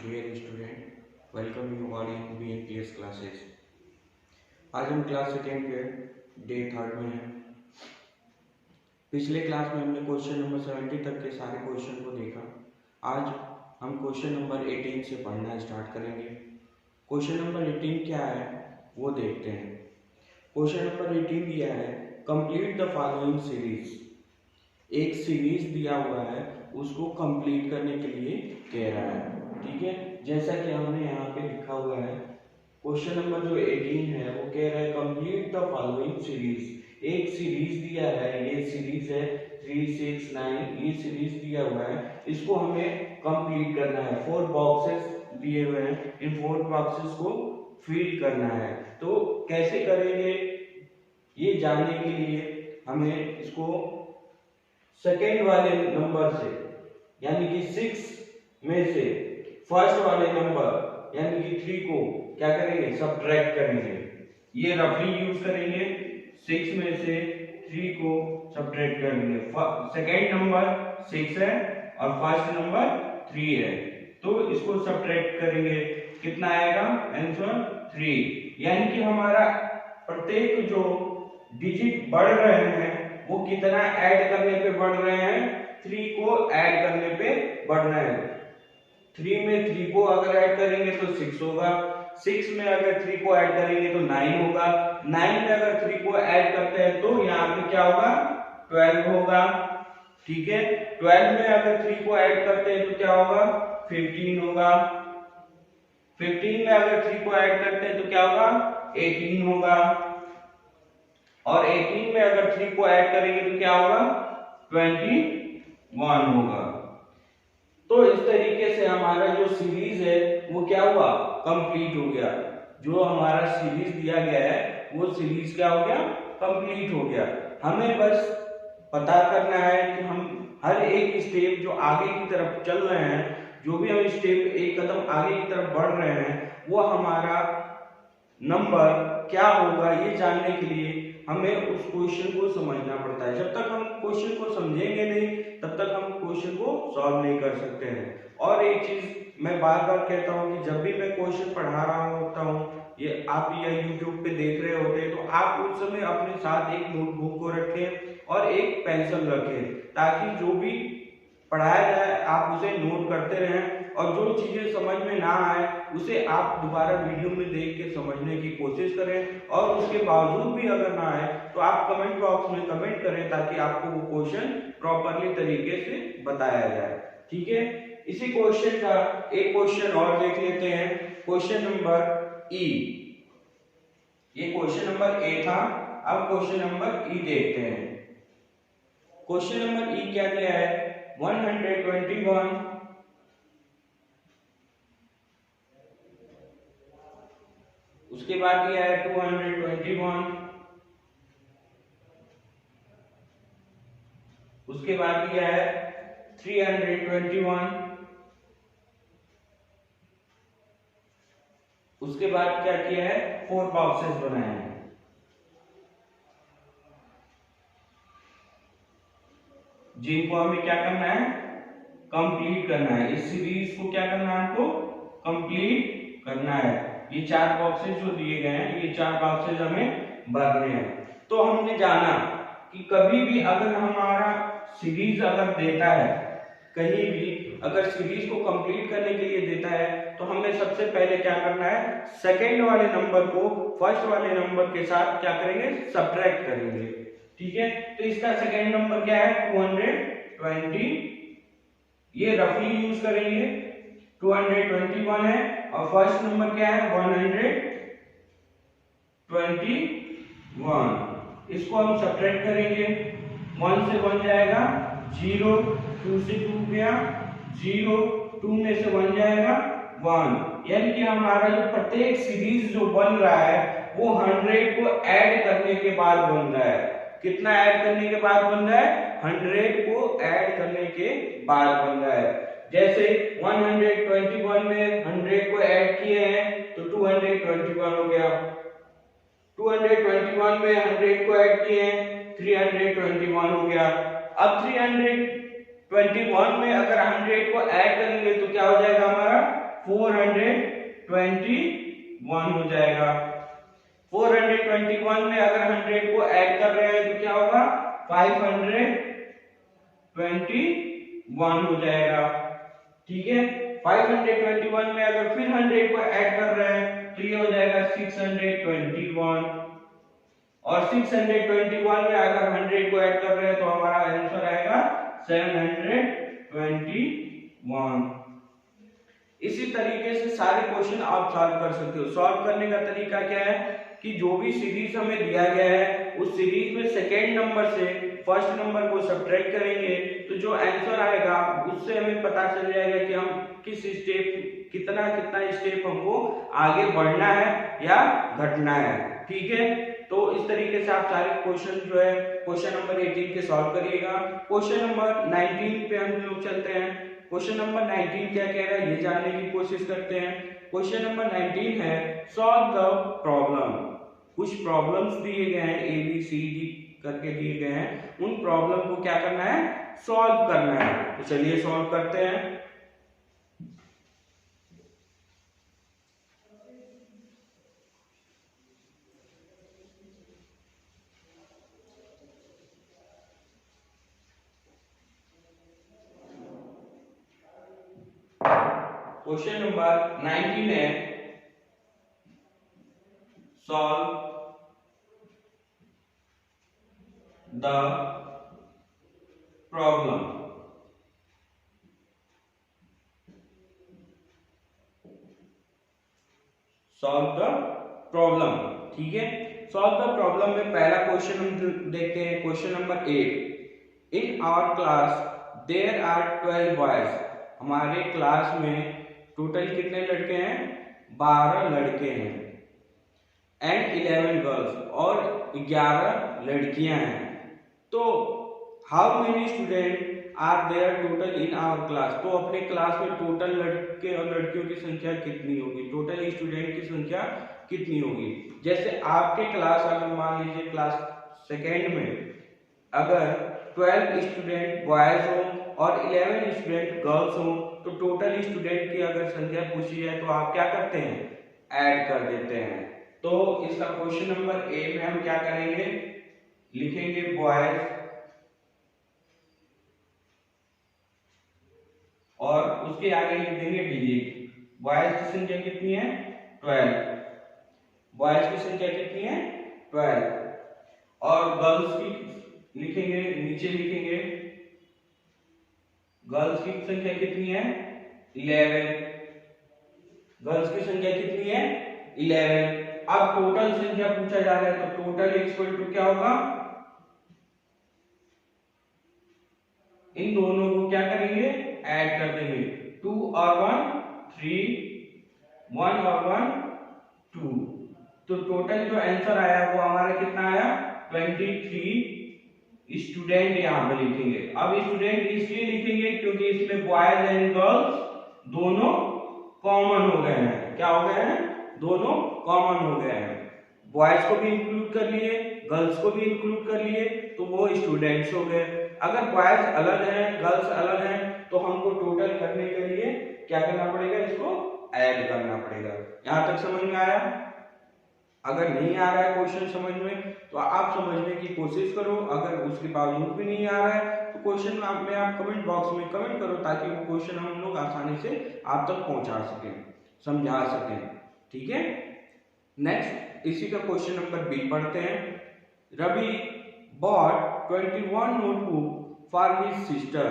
Dear student, welcome you all in BNPS classes. आज हम class second के day third में हैं। पिछले क्लास में हमने क्वेश्चन नंबर 70 तक के सारे क्वेश्चन को देखा। आज हम क्वेश्चन नंबर 18 से पढ़ना स्टार्ट करेंगे। क्वेश्चन नंबर 18 क्या है वो देखते हैं। क्वेश्चन नंबर 18 दिया है कंप्लीट द फॉलोइंग सीरीज। एक सीरीज दिया हुआ है, उसको कंप्लीट करने के लिए कह रहा है। ठीक है, जैसा कि हमने यहाँ पे लिखा हुआ है, क्वेश्चन नंबर जो 18 है वो कह रहा है कंप्लीट द फॉलोइंग सीरीज। एक सीरीज दिया है, ये सीरीज है 3, 6, 9, ये सीरीज दिया हुआ है, इसको हमें कंप्लीट करना है। 4 बॉक्सेस दिए हुए हैं, इन 4 बॉक्सेस को फिल करना है। तो कैसे करेंगे ये जानने के लिए हमें इसको सेकेंड वाले नंबर से यानी कि 6 में से फर्स्ट वाले नंबर यानी कि 3 को क्या करेंगे, सब्ट्रैक्ट करेंगे। ये रफली यूज करेंगे। 6 में से 3 को सब्ट्रैक्ट करेंगे। सेकेंड नंबर 6 है और फर्स्ट नंबर 3 है, तो इसको सब्ट्रैक्ट करेंगे। कितना आएगा आंसर 3। यानी कि हमारा प्रत्येक जो डिजिट बढ़ रहे हैं वो कितना ऐड करने पे बढ़ रहे हैं, 3 को ऐड करने पे बढ़ रहे हैं। 3 में 3 को अगर ऐड करेंगे तो 6 होगा, 6 में अगर 3 को ऐड करेंगे तो 9 होगा, 9 में अगर 3 को ऐड करते हैं तो यहाँ पे क्या होगा 12 होगा। ठीक है, 12 में अगर 3 को ऐड करते हैं तो क्या होगा 15 होगा, 15 में अगर 3 को ऐड करते हैं तो क्या होगा 18 होगा, और 18 में अगर 3 को ऐड करेंगे तो क्या होगा 21 होगा। तो इस तरीके से हमारा जो सीरीज है वो क्या हुआ, कंप्लीट हो गया। जो हमारा सीरीज दिया गया है वो सीरीज क्या हो गया, कंप्लीट हो गया। हमें बस पता करना है कि हम हर एक स्टेप जो आगे की तरफ चल रहे हैं, जो भी हम स्टेप एक कदम आगे की तरफ बढ़ रहे हैं, वो हमारा नंबर क्या होगा ये जानने के लिए हमें उस क्वेश्चन को समझना पड़ता है। जब तक हम क्वेश्चन को समझेंगे नहीं तब तक हम क्वेश्चन को सॉल्व नहीं कर सकते हैं। और एक चीज मैं बार बार कहता हूँ कि जब भी मैं क्वेश्चन पढ़ा रहा होता हूँ, ये आप या यूट्यूब पे देख रहे होते हैं, तो आप उस समय अपने साथ एक नोटबुक को रखें और एक पेंसिल रखें, ताकि जो भी पढ़ाया जाए आप उसे नोट करते रहें, और जो चीजें समझ में ना आए उसे आप दोबारा वीडियो में देख के समझने की कोशिश करें। और उसके बावजूद भी अगर ना आए तो आप कमेंट बॉक्स में कमेंट करें, ताकि आपको वो क्वेश्चन प्रॉपरली तरीके से बताया जाए। ठीक है, इसी क्वेश्चन का एक क्वेश्चन और देख लेते हैं। क्वेश्चन नंबर ई, ये क्वेश्चन नंबर ए था, अब क्वेश्चन नंबर ई देखते हैं। क्वेश्चन नंबर ई क्या दिया है, 121, उसके बाद दिया है 221, उसके बाद दिया है 321, उसके बाद क्या किया है 4 बॉक्सेस बनाए हैं। जिनको हमें क्या करना है, कंप्लीट करना है। इस सीरीज को क्या करना है, हमको कंप्लीट करना है। ये 4 बॉक्सेस जो दिए गए हैं, ये 4 बॉक्सेस हमें भरने हैं। तो हमने जाना कि कभी भी अगर हमारा सीरीज अगर देता है, कहीं भी अगर सीरीज को कंप्लीट करने के लिए देता है, तो हमें सबसे पहले क्या करना है, सेकेंड वाले नंबर को फर्स्ट वाले नंबर के साथ क्या करेंगे, सब्ट्रैक्ट करेंगे। ठीक है, तो इसका सेकेंड नंबर क्या है 220, ये रफली यूज करेंगे। 221 है, और फर्स्ट नंबर क्या है 121, इसको हम सब्ट्रैक्ट करेंगे। 1 से 1 जाएगा 0, 2 से 2 गया 0, 2 में से 1 जाएगा 1। यानी कि हमारा जो प्रत्येक सीरीज जो बन रहा है वो 100 को ऐड करने के बाद बन रहा है। कितना ऐड करने के बाद बन रहा है, 100 को ऐड करने के बाद बन रहा है। जैसे 121 में 100 को ऐड किए हैं तो 221 हो गया, 221 में 100 को ऐड किए हैं 321 हो गया। अब 321 में अगर 100 को ऐड करेंगे तो क्या हो जाएगा हमारा 421 हो जाएगा। 421 में अगर 100 को ऐड कर रहे हैं तो क्या होगा, 521 हो जाएगा। ठीक है, 521 में अगर फिर 100 को ऐड कर रहे हैं तो ये हो जाएगा 621, और 621 में अगर 100 को ऐड कर रहे हैं तो हमारा आंसर आएगा 721। इसी तरीके से सारे क्वेश्चन आप सॉल्व कर सकते हो। सॉल्व करने का तरीका क्या है कि जो भी सीरीज हमें दिया गया है उस सीरीज में सेकेंड नंबर से फर्स्ट नंबर को सब्ट्रैक्ट करेंगे तो जो आंसर आएगा उससे हमें पता चल जाएगा कि हम किस स्टेप कितना स्टेप हमको आगे बढ़ना है या घटना है। ठीक है, तो इस तरीके से आप सारे क्वेश्चन जो है क्वेश्चन नंबर 18 के सॉल्व करिएगा। क्वेश्चन नंबर 19 पे हम लोग चलते हैं। क्वेश्चन नंबर 19 क्या कह रहा है ये जानने की कोशिश करते हैं। क्वेश्चन नंबर 19 है सॉल्व द प्रॉब्लम। कुछ प्रॉब्लम्स दिए गए हैं, ए बी सी डी करके दिए गए हैं, उन प्रॉब्लम को क्या करना है, सॉल्व करना है। तो चलिए सॉल्व करते हैं। क्वेश्चन नंबर 19 है solve the problem. Solve the problem. ठीक है, सॉल्व द प्रॉब्लम में पहला क्वेश्चन हम देखते हैं। Question number 8, in our class there are 12 boys. हमारे क्लास में टोटल कितने लड़के हैं, 12 लड़के हैं, एंड 11 गर्ल्स, और 11 लड़कियां हैं। तो how many student are there total in our class. तो अपने क्लास में टोटल लड़के और लड़कियों की संख्या कितनी होगी, टोटल स्टूडेंट की संख्या कितनी होगी। जैसे आपके क्लास अगर मान लीजिए क्लास सेकेंड में अगर 12 स्टूडेंट बॉयज हो और 11 स्टूडेंट गर्ल्स हो तो टोटल स्टूडेंट की अगर संख्या पूछी है तो आप क्या करते हैं, ऐड कर देते हैं। तो इसका क्वेश्चन नंबर ए में हम क्या करेंगे, लिखेंगे बॉयज और उसके आगे लिख देंगे बी। बॉयज की संख्या कितनी है, 12। बॉयज की संख्या कितनी है, 12। और गर्ल्स की लिखेंगे, नीचे लिखेंगे गर्ल्स की संख्या कितनी है, 11। गर्ल्स की संख्या कितनी है, 11। अब टोटल संख्या पूछा जा रहा है तो टोटल इक्वल टू क्या होगा, इन दोनों को क्या करेंगे, ऐड कर देंगे। 2 और 1 3, 1 और 1 2। तो टोटल जो आंसर आया वो हमारा कितना आया, 23 स्टूडेंट यहाँ पे लिखेंगे। अब स्टूडेंट इसलिए लिखेंगे क्योंकि इसमें बॉयज एंड गर्ल्स दोनों कॉमन हो गए हैं। क्या हो गए हैं, दोनों कॉमन हो गए हैं। बॉयज को भी इंक्लूड कर लिए, गर्ल्स को भी इंक्लूड कर लिए, तो वो स्टूडेंट्स हो गए। अगर बॉयज अलग हैं, गर्ल्स अलग हैं, तो हमको टोटल करने के लिए क्या करना पड़ेगा, इसको ऐड करना पड़ेगा। यहां तक समझ में आया। अगर नहीं आ रहा है क्वेश्चन समझ में तो आप समझने की कोशिश करो। अगर उसके बावजूद भी नहीं आ रहा है तो क्वेश्चन में आप कमेंट बॉक्स में कमेंट करो ताकि वो क्वेश्चन हम लोग आसानी से आप तक पहुंचा सकें, समझा सकें। ठीक है, नेक्स्ट इसी का क्वेश्चन नंबर बी पढ़ते हैं। Ravi bought 21 notebook for his sister.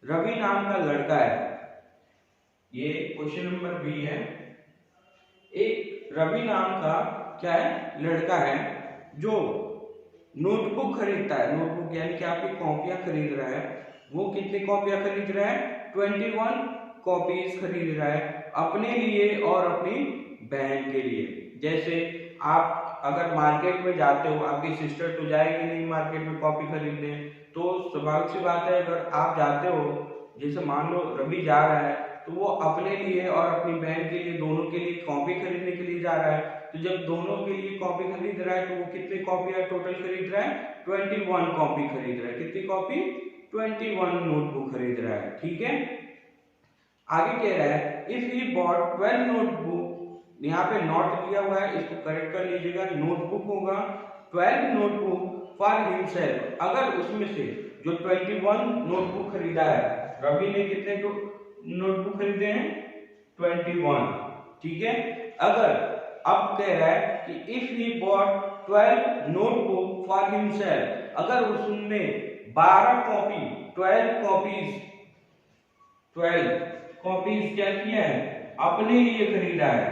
Ravi नाम का लड़का है, ये क्वेश्चन नंबर बी है। एक रवि नाम का क्या है, लड़का है जो नोटबुक खरीदता है। नोटबुक यानी कि आपकी कॉपियां खरीद रहा है। वो कितनी कॉपियां खरीद रहा है, 21 कॉपीज खरीद रहा है अपने लिए और अपनी बहन के लिए। जैसे आप अगर मार्केट में जाते हो, आपकी सिस्टर तो जाएगी नहीं मार्केट में कॉपी खरीदने, तो स्वाभाविक सी बात है अगर आप जाते हो, जैसे मान लो रवि जा रहा है तो वो अपने लिए और अपनी बहन के लिए, दोनों के लिए कॉपी खरीदने के लिए जा रहा है। तो जब दोनों के लिए कॉपी खरीद रहा है तो वो कितनी कॉपी टोटल खरीद रहा है, 21 कॉपी खरीद रहा है। कितनी कॉपी, 21 नोटबुक खरीद रहा है। ठीक है, आगे कह रहा है इफ ही बॉट 12 नोटबुक, यहाँ पे नोट दिया हुआ है, इसको करेक्ट कर लीजिएगा, नोटबुक होगा 12 नोटबुक फॉर हिमसेल्फ। अगर उसमें से जो 21 नोटबुक खरीदा है, रवि ने कितने नोटबुक खरीदे हैं? 21, ठीक है। अगर अब कह रहा है कि if he bought 12 notebook for himself, अगर उसने 12 कॉपी 12 कॉपीज क्या किया है? अपने लिए खरीदा है,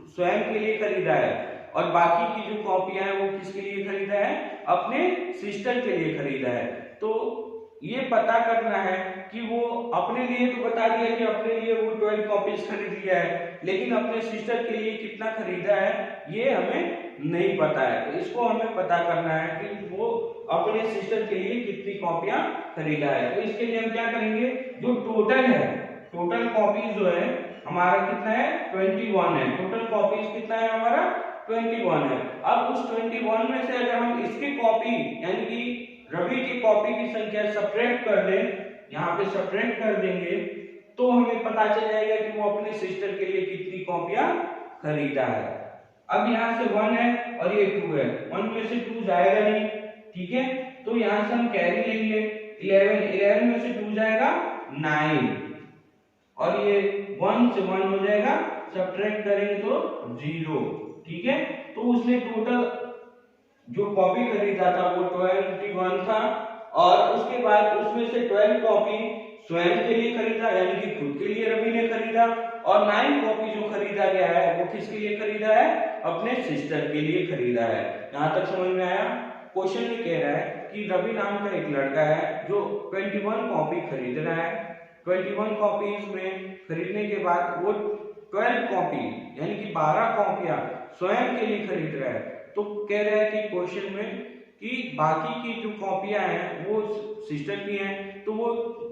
स्वयं के लिए खरीदा है, और बाकी की जो कॉपियां हैं वो किसके लिए खरीदा है? अपने सिस्टर के लिए खरीदा है। तो ये पता करना है कि वो अपने लिए तो बता दिया कि अपने लिए वो 12 कॉपीज खरीद लिया है, लेकिन अपने सिस्टर के लिए कितना खरीदा है ये हमें नहीं पता है। तो इसको हमें पता करना है कि वो अपने सिस्टर के लिए कितनी कॉपियां खरीदा है। तो इसके लिए हम क्या करेंगे, जो टोटल है, टोटल कॉपीज जो है हमारा कितना है? 21 है। टोटल कॉपीज कितना है हमारा? 21 है। अब उस 21 में से अगर हम इसकी कॉपी यानी कि रवि की कॉपी की संख्या सब्ट्रैक्ट कर दें, यहाँ पे सब्ट्रैक्ट कर देंगे, तो हमें पता चल जाएगा कि वो अपने सिस्टर के लिए कितनी कॉपियां खरीदा है। अब यहाँ से 1 है और ये 2 है, 1 में से 2 जाएगा नहीं, ठीक है। तो यहाँ से हम कैरी लेंगे 11 में से 2 जाएगा 9, और ये 1 से 1 हो जाएगा, सब्ट्रैक्ट करेंगे तो 0, ठीक है। तो उसने टोटल जो कॉपी खरीदा था वो 21 था, और उसके बाद उसमें से 12 कॉपी स्वयं के लिए खरीदा यानी कि खुद के लिए रवि ने खरीदा, और 9 कॉपी जो खरीदा गया है वो किसके लिए खरीदा है? अपने सिस्टर के लिए खरीदा है। यहां तक समझ में आया? क्वेश्चन में कह रहा है कि रवि नाम का एक लड़का है जो 21 कॉपी खरीद रहा है। 21 कॉपीज में खरीदने के बाद वो 12 कॉपी यानी कि 12 कॉपियां स्वयं के लिए खरीद रहा है। तो कह रहा है कि क्वेश्चन में कि बाकी की जो कॉपियां हैं वो सिस्टर की हैं, तो वो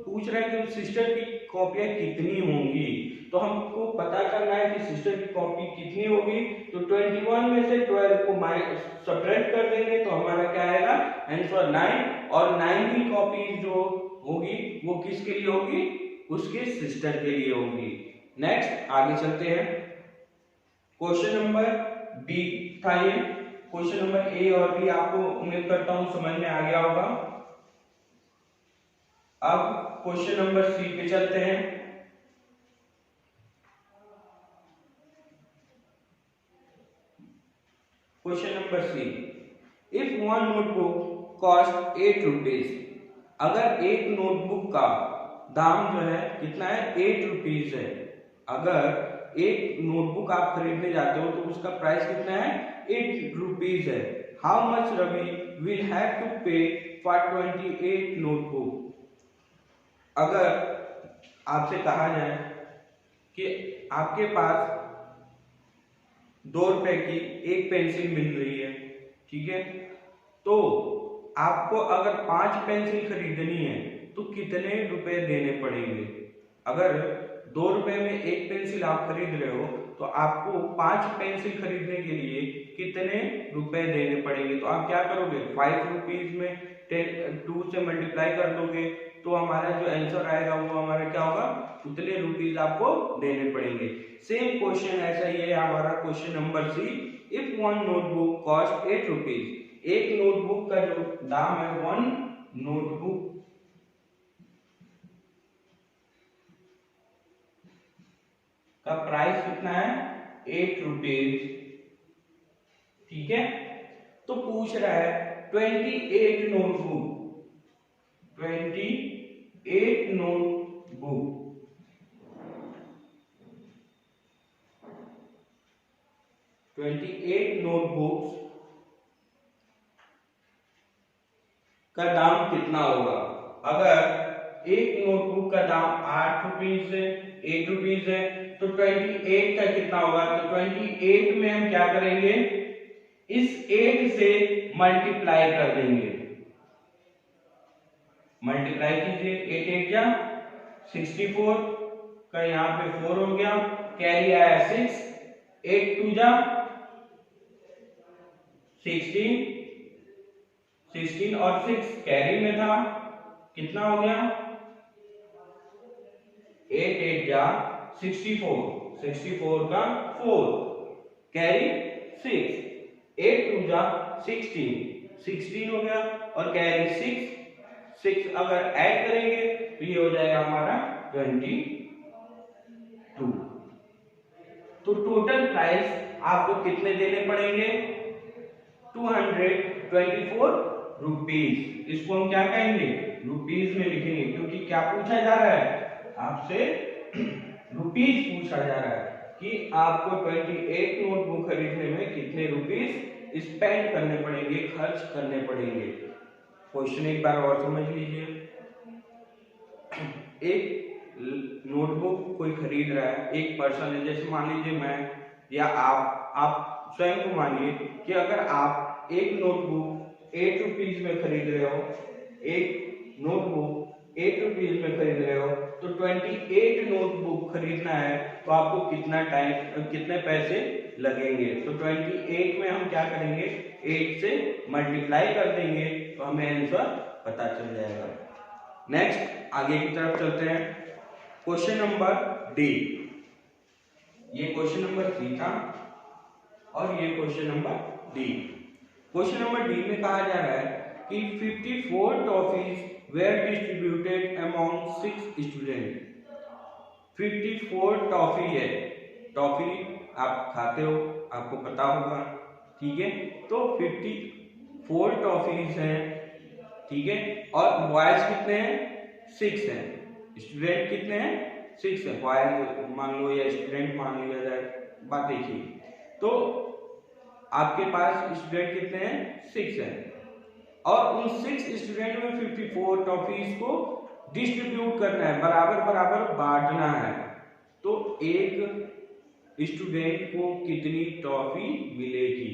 पूछ रहा है कि सिस्टर की कॉपियां कितनी होंगी। तो हमको पता करना है कि सिस्टर की कॉपी कितनी होगी। तो 21 में से 12 को सब्ट्रैक्ट कर देंगे तो हमारा क्या आएगा? आंसर 9, और 9 ही कॉपी जो होगी वो किसके लिए होगी? उसके सिस्टर के लिए होगी। नेक्स्ट आगे चलते हैं। क्वेश्चन नंबर बी था ये। क्वेश्चन नंबर ए और बी आपको उम्मीद करता हूं समझ में आ गया होगा। अब क्वेश्चन नंबर सी पे चलते हैं। Question number C, if one notebook cost 8 rupees, अगर एक नोटबुक का दाम जो है कितना है? 8 रुपीज है। अगर एक नोटबुक आप खरीदने जाते हो तो उसका प्राइस कितना है? 8 रुपीज है। How much Ravi will have to pay for 28 notebook. अगर आपसे कहा जाए कि आपके पास 2 रुपए की एक पेंसिल मिल रही है, ठीक है, तो आपको अगर 5 पेंसिल खरीदनी है तो कितने रुपए देने पड़ेंगे? अगर 2 रुपए में एक पेंसिल आप खरीद रहे हो तो आपको 5 पेंसिल खरीदने के लिए कितने रुपए देने पड़ेंगे? तो आप क्या करोगे? 5 रुपीज में 2 से मल्टीप्लाई कर दोगे तो हमारा जो आंसर आएगा वो हमारा क्या होगा? उतने रुपीज आपको देने पड़ेंगे। सेम क्वेश्चन ऐसा ही है हमारा question number C, if one notebook cost 8 rupees, एक नोटबुक का जो दाम है, 1 नोटबुक का प्राइस कितना है? 8 रुपीज, ठीक है। तो पूछ रहा है 28 नोटबुक, 28 नोटबुक, 28 नोटबुक्स का दाम कितना होगा? अगर एक नोटबुक का दाम 8 रुपीज है, 8 रुपीज है, तो 28 का कितना होगा? तो 28 में हम क्या करेंगे? इस 8 से मल्टीप्लाई कर देंगे। मल्टीप्लाई कीजिए, 8 8 जा 64 का यहाँ पे 4 हो गया, कैरी आया 6, 8 2 जा 16, 16 और 6 कैरी में था, कितना हो गया? 8 8 जा 64, 64 का 4 कैरी 6, 8 2 जा 16, 16 हो गया और कैरी 6, 6 अगर ऐड करेंगे तो ये हो जाएगा हमारा 22। तो टोटल प्राइस आपको कितने देने पड़ेंगे? 224 रुपीज। इसको हम क्या कहेंगे? रुपीज में लिखेंगे, क्योंकि क्या पूछा जा रहा है आपसे? रुपीज पूछा जा रहा है कि आपको 28 नोटबुक खरीदने में कितने रुपीज स्पेंड करने पड़ेंगे, खर्च करने पड़ेंगे। क्वेश्चन एक बार और समझ लीजिए। एक नोटबुक कोई खरीद रहा है, एक पर्सन है, जैसे मान लीजिए मैं या आप स्वयं को मानिए कि अगर आप एक नोटबुक 8 रुपीज में खरीद रहे हो, एक नोटबुक 8 रुपीज में खरीद रहे हो, तो 28 नोटबुक खरीदना है तो आपको कितना टाइम, कितने पैसे लगेंगे? तो 28 में हम क्या करेंगे? 8 से मल्टीप्लाई कर देंगे तो हमें आंसर पता चल जाएगा। नेक्स्ट आगे की तरफ चलते हैं। Question number D. ये क्वेश्चन नंबर सी था और ये question number D. Question number D में कहा जा रहा है कि 54 toffees were distributed among 6 student. 54 toffee है, टॉफी आप खाते हो, आपको पता होगा, ठीक है। तो 54 टॉफीज हैं, ठीक है, और बॉयज कितने हैं? 6 हैं। स्टूडेंट कितने हैं? 6 है। बॉयज मान लो या स्टूडेंट मान लिया जाए, बात देखिए। तो आपके पास स्टूडेंट कितने हैं? 6 हैं, और उन 6 स्टूडेंट में 54 टॉफीज को डिस्ट्रीब्यूट करना है, बराबर बराबर बांटना है। तो एक स्टूडेंट को कितनी टॉफी मिलेगी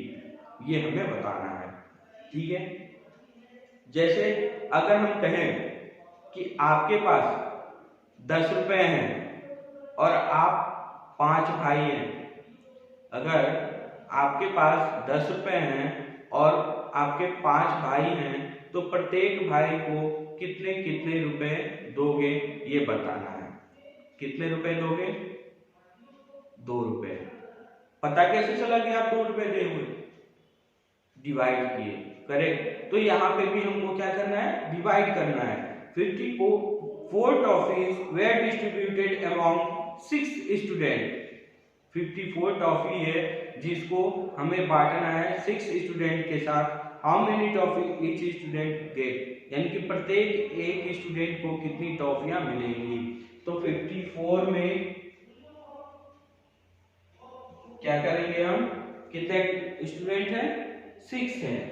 ये हमें बताना है, ठीक है। जैसे अगर हम कहें कि आपके पास 10 रुपए हैं और आप 5 भाई हैं, अगर आपके पास 10 रुपए हैं और आपके 5 भाई हैं, तो प्रत्येक भाई को कितने कितने रुपए दोगे ये बताना है। कितने रुपए दोगे? 2 रुपए। पता कैसे चला कि आप 2 रुपए दे हुए? डिवाइड किए, करेक्ट। तो यहाँ पे भी हमको क्या करना है? डिवाइड करना है। 54 toffees were distributed among 6 student. 54 toffee है जिसको हमें बांटना है 6 स्टूडेंट के साथ। How many toffee each student get, यानी कि प्रत्येक एक स्टूडेंट को कितनी टॉफियां मिलेंगी। तो 54 में क्या करेंगे हम? कितने स्टूडेंट हैं? 6 हैं।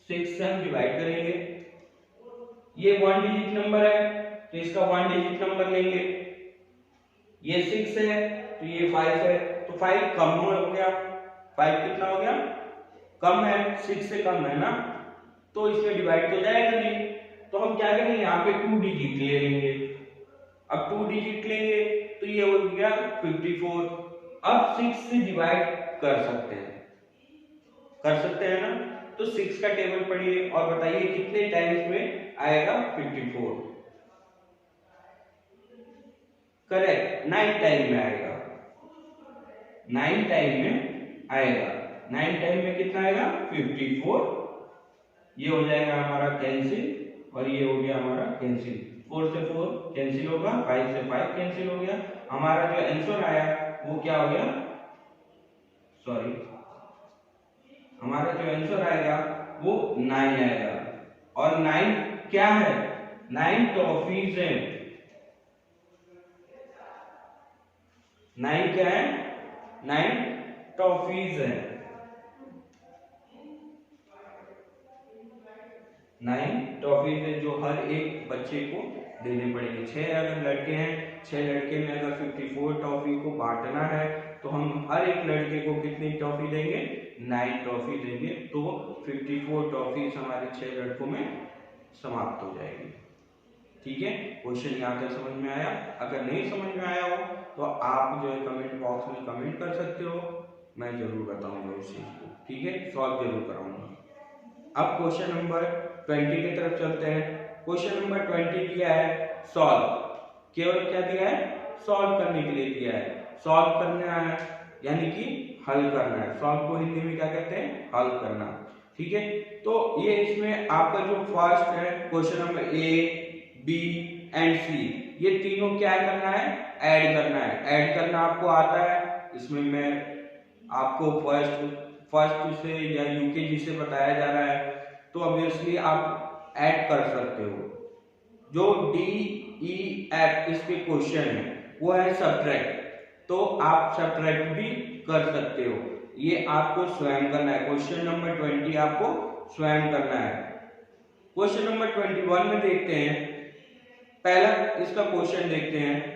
6 से हम डिवाइड करेंगे। ये 1 डिजिट नंबर है तो इसका 1 डिजिट नंबर लेंगे। ये 6 है तो ये 5 है, तो 5 कम हो गया। 5 कितना हो गया? कम है, 6 से कम है ना, तो इसमें डिवाइड तो जाएगा नहीं। तो हम क्या करेंगे? यहाँ पे 2 डिजिट ले लेंगे। अब 2 डिजिट लेंगे तो ये हो गया 54। अब 6 से डिवाइड कर सकते हैं ना। तो 6 का टेबल पढ़िए और बताइए कितने टाइम्स में आएगा 54? करेक्ट, 9 टाइम में आएगा। 9 टाइम में आएगा। 9 टाइम में कितना आएगा? 54। ये हो जाएगा हमारा कैंसिल और ये हो गया हमारा कैंसिल। 4 से 4 कैंसिल होगा, 5 से 5 कैंसिल हो गया। हमारा जो आंसर आया वो क्या हो गया? सॉरी, हमारा जो आंसर आएगा वो 9 आएगा। और 9 क्या है? 9 टॉफीज है। 9 क्या है? 9 टॉफीज है। 9 टॉफीज है जो हर एक बच्चे को देने पड़ेंगे। 6 अगर लड़के हैं, 6 लड़के में अगर 54 टॉफी को बांटना है तो हम हर एक लड़के को कितनी टॉफी देंगे? 9 टॉफी देंगे। तो 54 टॉफीज हमारे 6 लड़कों में समाप्त हो जाएगी, ठीक है। क्वेश्चन यहाँ तक समझ में आया? अगर नहीं समझ में आया हो तो आप जो है कमेंट बॉक्स में कमेंट कर सकते हो, मैं जरूर बताऊंगा उस चीज को, ठीक है, सॉल्व जरूर कराऊंगा। अब क्वेश्चन नंबर 20 की तरफ चलते हैं। क्वेश्चन नंबर 20 दिया है सॉल्व, केवल क्या दिया है, सॉल्व करने के लिए दिया है, सॉल्व करना है यानी कि हल करना है। सॉल्व को हिंदी में क्या कहते हैं, हल करना। ठीक है, तो ये इसमें आपका जो फर्स्ट है question number A, B and C, ये तीनों क्या करना है, ऐड करना है। ऐड करना आपको आता है, इसमें मैं आपको फर्स्ट से या यूकेजी से बताया जा रहा है, तो ऑब्वियसली आप ऐड कर सकते हो। जो डी ई एफ इसके क्वेश्चन है वो है सब्ट्रैक्ट, तो आप सब्ट्रैक्ट भी कर सकते हो। ये आपको स्वयं करना है। क्वेश्चन नंबर 20 आपको स्वयं करना है। क्वेश्चन नंबर 21 में देखते हैं, पहला इसका क्वेश्चन देखते हैं।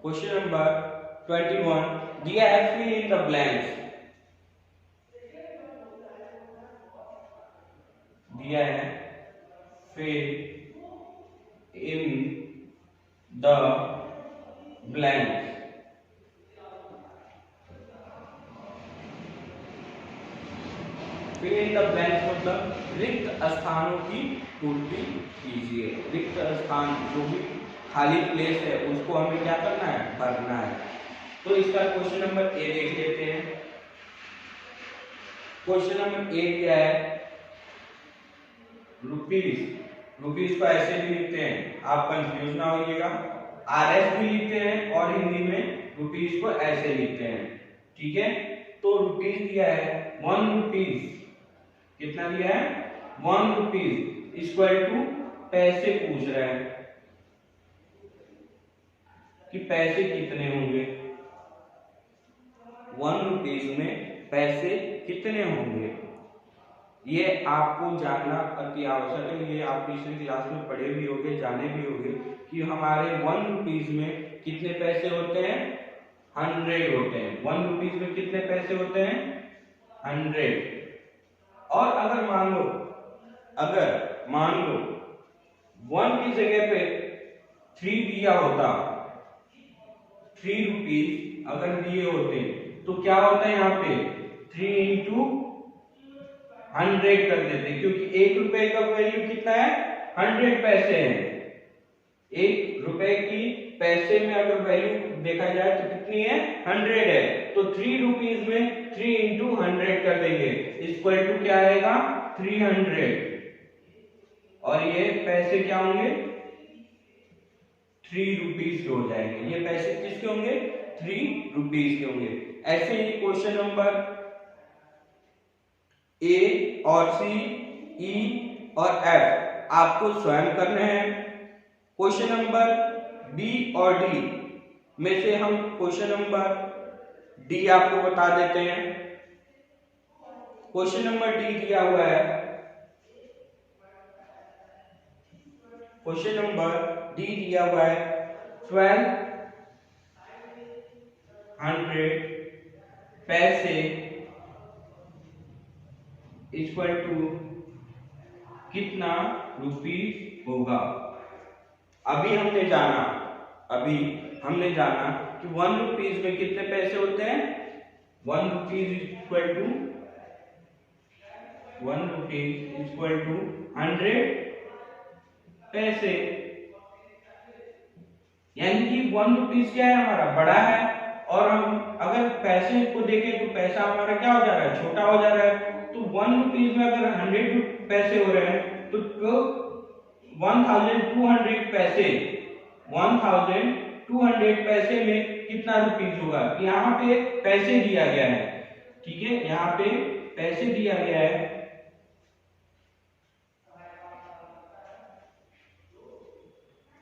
क्वेश्चन नंबर 21 दिया है, fill in the blanks, दिया है fill in the blanks। fill in the blanks मतलब रिक्त स्थानों की पूर्ति कीजिए। रिक्त स्थान जो भी खाली प्लेस है उसको हमें क्या करना है, भरना है। तो इसका क्वेश्चन नंबर ए देख लेते हैं। क्वेश्चन नंबर ए क्या है, रुपीस, रुपीस को ऐसे भी लिखते हैं, आप कंफ्यूज ना होइएगा, आरएस भी लिखते हैं और हिंदी में रुपीस को ऐसे लिखते हैं। ठीक है, तो रुपीस दिया है 1 रुपीस, कितना दिया है, 1 रुपीस इक्वल टू, पैसे पूछ रहे हैं कि पैसे कितने होंगे, 1 रुपीस में पैसे कितने होंगे, ये आपको जानना अति आवश्यक है। ये आप पिछली क्लास में पढ़े भी होंगे, जाने भी होंगे कि हमारे 1 रुपीस में कितने पैसे होते हैं, 100 होते हैं। 1 रुपीस में कितने पैसे होते हैं, 100। और अगर मान लो 1 की जगह पे 3 दिया होता, 3 रुपीस अगर दिए होते तो क्या होता है, यहाँ पे 3 इंटू 100 कर देते, क्योंकि 1 रुपए का वैल्यू कितना है, 100 पैसे हैं। 1 रुपए की पैसे में अगर वैल्यू देखा जाए तो कितनी है, 100 है। तो 3 रुपीस में 3 इंटू 100 कर देंगे, इक्वल टू क्या आएगा, 300। और ये पैसे क्या होंगे, 3 रुपीस के हो जाएंगे। ये पैसे किसके होंगे, 3 रुपीस के होंगे। ऐसे ही क्वेश्चन नंबर ए और सी, ई और एफ आपको स्वयं करने हैं। क्वेश्चन नंबर बी और डी में से हम क्वेश्चन नंबर डी आपको बता देते हैं। क्वेश्चन नंबर डी दिया हुआ है, क्वेश्चन नंबर डी दिया हुआ है 1200 पैसे इक्वल टू कितना रुपीस होगा। अभी हमने जाना कि 1 रुपीस में कितने पैसे होते हैं, 1 रुपीस इक्वल टू 100 पैसे, यानी कि 1 रुपीस क्या है, हमारा बड़ा है। और हम अगर पैसे को देखें तो पैसा हमारा क्या हो जा रहा है, छोटा हो जा रहा है। तो 1 रुपीस में अगर 100 पैसे हो रहे हैं तो 1200 पैसे, 1200 पैसे में कितना रुपीस होगा। यहाँ पे पैसे दिया गया है, ठीक है, यहाँ पे पैसे दिया गया है,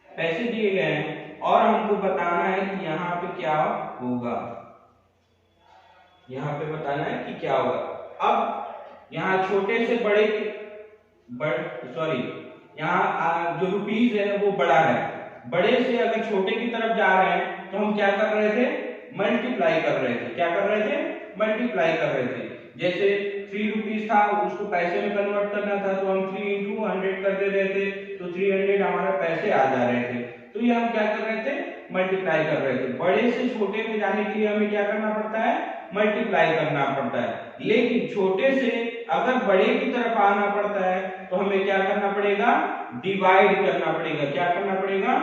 पैसे दिए गए हैं और हमको बताना है कि यहाँ पे क्या होगा, यहाँ पे बताना है कि क्या होगा। अब यहाँ छोटे से बड़े यहाँ जो रुपीस है वो बड़ा है, बड़े से अगर छोटे की तरफ जा रहे हैं तो हम क्या कर रहे थे, मल्टीप्लाई कर रहे थे। क्या कर रहे थे, मल्टीप्लाई कर रहे थे। जैसे 3 रुपीस था, उसको पैसे में कन्वर्ट करना था तो हम 3 इंटू 100 कर दे रहे थे तो 300 हमारे पैसे आ जा रहे थे। तो ये हम क्या कर रहे थे, मल्टीप्लाई कर रहे थे। बड़े से छोटे में जाने के लिए हमें क्या करना पड़ता है, मल्टीप्लाई करना पड़ता है। लेकिन छोटे से अगर बड़े की तरफ आना पड़ता है तो हमें क्या करना पड़ेगा, डिवाइड करना पड़ेगा। क्या करना पड़ेगा,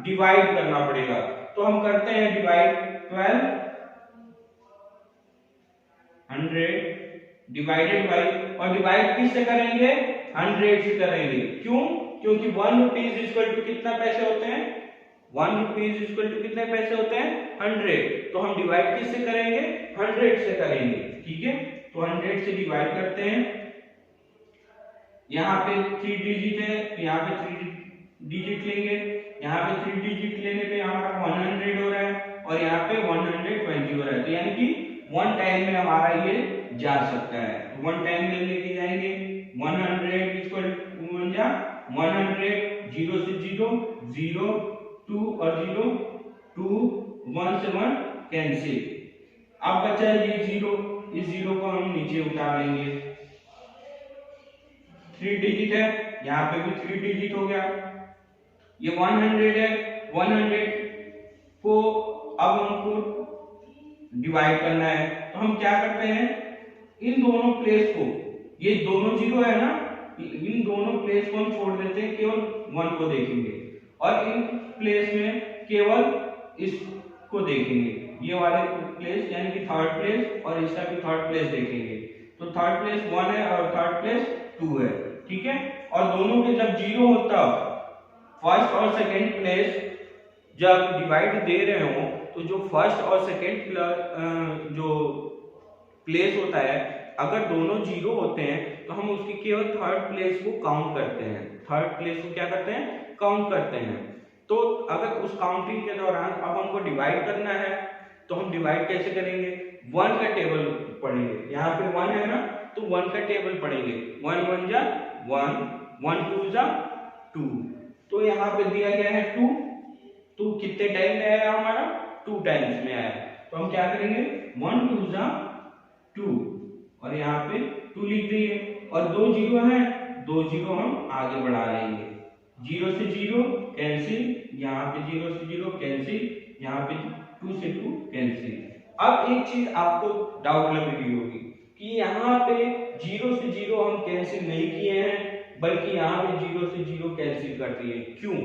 डिवाइड करना पड़ेगा। तो हम करते हैं डिवाइड 12 100 डिवाइडेड बाई, और डिवाइड किससे करेंगे, 100 से करेंगे। क्यों, क्योंकि 1 रुपीज इक्वल टू कितना पैसे होते हैं, 1 रुपीज इक्वल टू कितने पैसे होते हैं, 100। तो हम डिवाइड किससे करेंगे, 100 से करेंगे। ठीक है, तो 100 से डिवाइड करते हैं। यहाँ पे 3 डिजिट है तो यहाँ पे 3 डिजिट लेंगे। यहाँ पे 3 डिजिट लेने पे हमारा 100 हो रहा है और यहाँ पे 120 हो रहा है। तो यानी कि 1 टाइम में हमारा ये जा सकता है। तो 1 टाइम में लेके जाएंगे 100 इक्वल टू 1 जा 100, 0 से 0 0 2 और 0 2 1 से 1 कैंसिल। अब बचा ये 0, इस 0 को हम नीचे उतार लेंगे। 3 डिजिट है, यहाँ पे भी 3 डिजिट हो गया। ये 100 है, 100 को अब हमको डिवाइड करना है। तो हम क्या करते हैं, इन दोनों प्लेस को, ये दोनों 0 है ना, इन दोनों प्लेस को हम छोड़ देते हैं, केवल 1 को देखेंगे और इन प्लेस में केवल इसको देखेंगे। ये वाले प्लेस यानी कि थर्ड प्लेस और इसका भी थर्ड प्लेस देखेंगे। तो थर्ड प्लेस 1 है और थर्ड प्लेस 2 है। ठीक है, और दोनों के जब 0 होता, फर्स्ट और सेकंड प्लेस जब डिवाइड दे रहे हो तो जो फर्स्ट और सेकंड जो प्लेस होता है, अगर दोनों 0 होते हैं तो हम उसकी केवल थर्ड प्लेस को काउंट करते हैं। थर्ड प्लेस को क्या करते हैं, काउंट करते हैं। तो अगर उस काउंटिंग के दौरान अब हमको डिवाइड करना है तो हम डिवाइड कैसे करेंगे, 1 का टेबल पढ़ेंगे। यहाँ पे 1 है ना, तो 1 का टेबल पढ़ेंगे। 1 1 जा 1, 1 2 जा 2। तो यहाँ पे दिया गया है 2, तो कितने टाइम में आया हमारा, 2 टाइम्स में आया। तो हम क्या करेंगे, 1 2 जा 2 और यहाँ पे 2 लिख दिए और 2 0 है, 2 0 हम आगे बढ़ा लेंगे। 0 से 0 कैंसिल, यहाँ पे 0 से 0 कैंसिल, यहाँ पे 2 से 2 कैंसिल। अब एक चीज आपको डाउट लग रही होगी कि यहाँ पे 0 से 0 हम कैंसिल नहीं किए हैं बल्कि यहाँ पे 0 से 0 कैंसिल कर दिए। क्यों,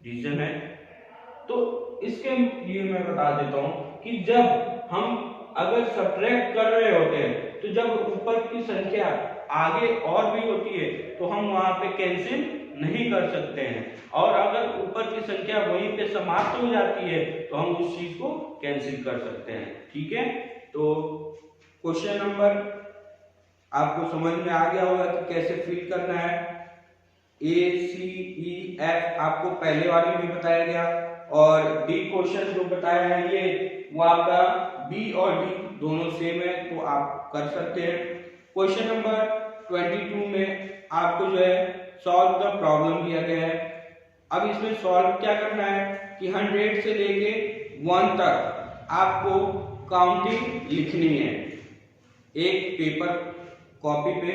रीजन है, तो इसके लिए मैं बता देता हूं कि जब हम अगर सब्ट्रैक्ट कर रहे होते हैं तो जब ऊपर की संख्या आगे और भी होती है तो हम वहां पे कैंसिल नहीं कर सकते हैं, और अगर ऊपर की संख्या वहीं पे समाप्त हो जाती है तो हम उस चीज को कैंसिल कर सकते हैं। ठीक है, तो क्वेश्चन नंबर आपको समझ में आ गया होगा कि कैसे फिल करना है। ए सी ई एफ आपको पहले वाले में बताया गया और डी क्वेश्चन जो बताया है ये वो आपका बी और डी दोनों सेम है, तो आप कर सकते हैं। क्वेश्चन नंबर 22 में आपको जो है सॉल्व द प्रॉब्लम दिया गया है। अब इसमें सॉल्व क्या करना है कि 100 से लेके 1 तक आपको काउंटिंग लिखनी है। एक पेपर कॉपी पे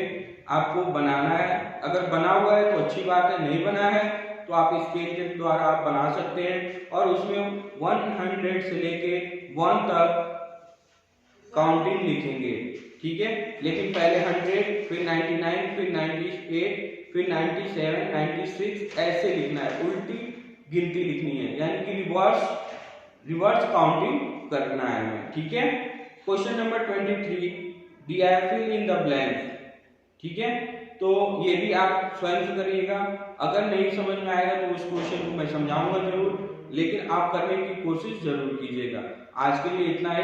आपको बनाना है, अगर बना हुआ है तो अच्छी बात है, नहीं बना है तो आप स्केल के द्वारा आप बना सकते हैं और उसमें 100 से लेके 1 तक काउंटिंग लिखेंगे। ठीक है, लेकिन पहले 100 फिर 99 फिर 98 फिर 97 96 ऐसे लिखना है, उल्टी गिनती लिखनी है, यानी कि रिवर्स काउंटिंग करना है हमें। ठीक है, question number 23 fill in the blanks. ठीक है, तो ये भी आप स्वयं से करिएगा। अगर नहीं समझ में आएगा तो उस क्वेश्चन को मैं समझाऊंगा जरूर, लेकिन आप करने की कोशिश जरूर कीजिएगा। आज के लिए इतना ही,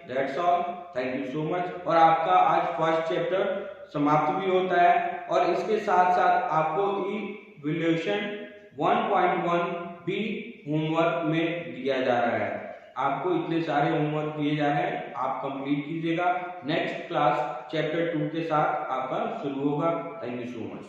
that's all, thank you so much. और आपका आज फर्स्ट चैप्टर समाप्त भी होता है और इसके साथ साथ आपको इवैल्यूएशन 1.1 भी होमवर्क में दिया जा रहा है। आपको इतने सारे होमवर्क दिए जा रहे हैं, आप कंप्लीट कीजिएगा। नेक्स्ट क्लास चैप्टर 2 के साथ आपका शुरू होगा। Thank you so much.